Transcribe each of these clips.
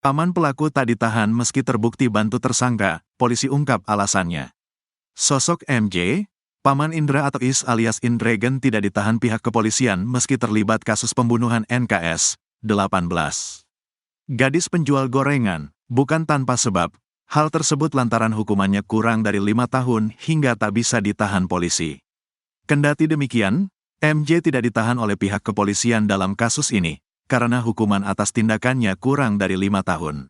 Paman pelaku tak ditahan meski terbukti bantu tersangka, polisi ungkap alasannya. Sosok MJ, Paman Indra atau Is alias Indragen tidak ditahan pihak kepolisian meski terlibat kasus pembunuhan NKS 18. Gadis penjual gorengan, bukan tanpa sebab, hal tersebut lantaran hukumannya kurang dari 5 tahun hingga tak bisa ditahan polisi. Kendati demikian, MJ tidak ditahan oleh pihak kepolisian dalam kasus ini, karena hukuman atas tindakannya kurang dari 5 tahun.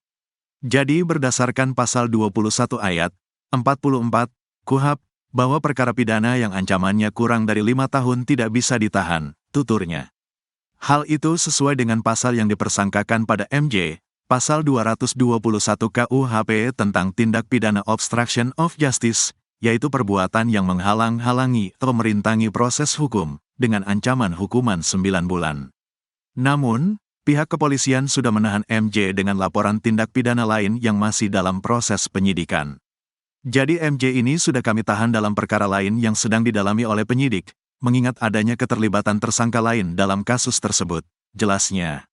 Jadi berdasarkan pasal 21 ayat 44 KUHP, bahwa perkara pidana yang ancamannya kurang dari 5 tahun tidak bisa ditahan, tuturnya. Hal itu sesuai dengan pasal yang dipersangkakan pada MJ, pasal 221 KUHP tentang tindak pidana obstruction of justice, yaitu perbuatan yang menghalang-halangi atau merintangi proses hukum, dengan ancaman hukuman 9 bulan. Namun, pihak kepolisian sudah menahan MJ dengan laporan tindak pidana lain yang masih dalam proses penyidikan. Jadi MJ ini sudah kami tahan dalam perkara lain yang sedang didalami oleh penyidik, mengingat adanya keterlibatan tersangka lain dalam kasus tersebut, jelasnya.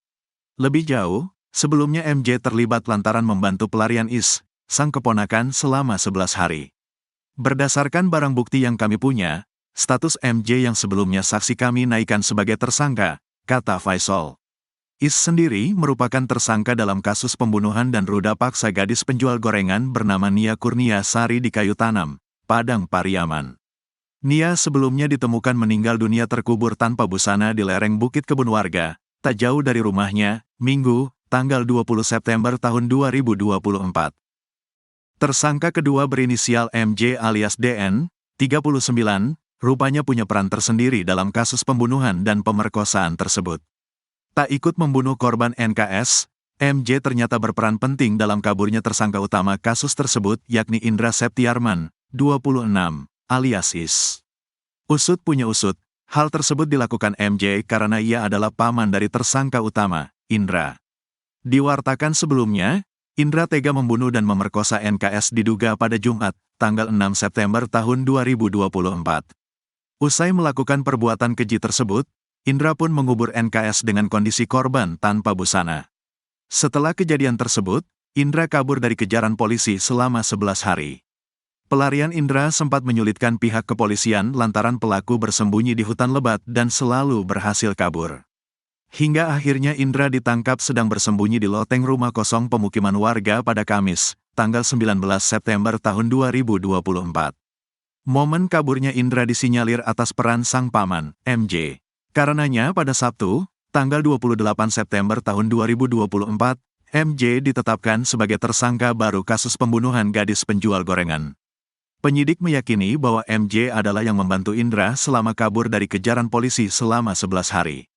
Lebih jauh, sebelumnya MJ terlibat lantaran membantu pelarian Is, sang keponakan selama 11 hari. Berdasarkan barang bukti yang kami punya, status MJ yang sebelumnya saksi kami naikkan sebagai tersangka, kata Faisal. Is sendiri merupakan tersangka dalam kasus pembunuhan dan ruda paksa gadis penjual gorengan bernama Nia Kurnia Sari di Kayu Tanam, Padang Pariaman. Nia sebelumnya ditemukan meninggal dunia terkubur tanpa busana di lereng Bukit Kebun Warga, tak jauh dari rumahnya, Minggu, tanggal 20 September tahun 2024. Tersangka kedua berinisial MJ alias DN, 39, rupanya punya peran tersendiri dalam kasus pembunuhan dan pemerkosaan tersebut. Tak ikut membunuh korban NKS, MJ ternyata berperan penting dalam kaburnya tersangka utama kasus tersebut yakni Indra Septiarman, 26, alias Is. Usut punya usut, hal tersebut dilakukan MJ karena ia adalah paman dari tersangka utama, Indra. Diwartakan sebelumnya, Indra tega membunuh dan memerkosa NKS diduga pada Jumat, tanggal 6 September tahun 2024. Usai melakukan perbuatan keji tersebut, Indra pun mengubur NKS dengan kondisi korban tanpa busana. Setelah kejadian tersebut, Indra kabur dari kejaran polisi selama 11 hari. Pelarian Indra sempat menyulitkan pihak kepolisian lantaran pelaku bersembunyi di hutan lebat dan selalu berhasil kabur. Hingga akhirnya Indra ditangkap sedang bersembunyi di loteng rumah kosong pemukiman warga pada Kamis, tanggal 19 September tahun 2024. Momen kaburnya Indra disinyalir atas peran sang paman, MJ. Karenanya pada Sabtu, tanggal 28 September tahun 2024, MJ ditetapkan sebagai tersangka baru kasus pembunuhan gadis penjual gorengan. Penyidik meyakini bahwa MJ adalah yang membantu Indra selama kabur dari kejaran polisi selama 11 hari.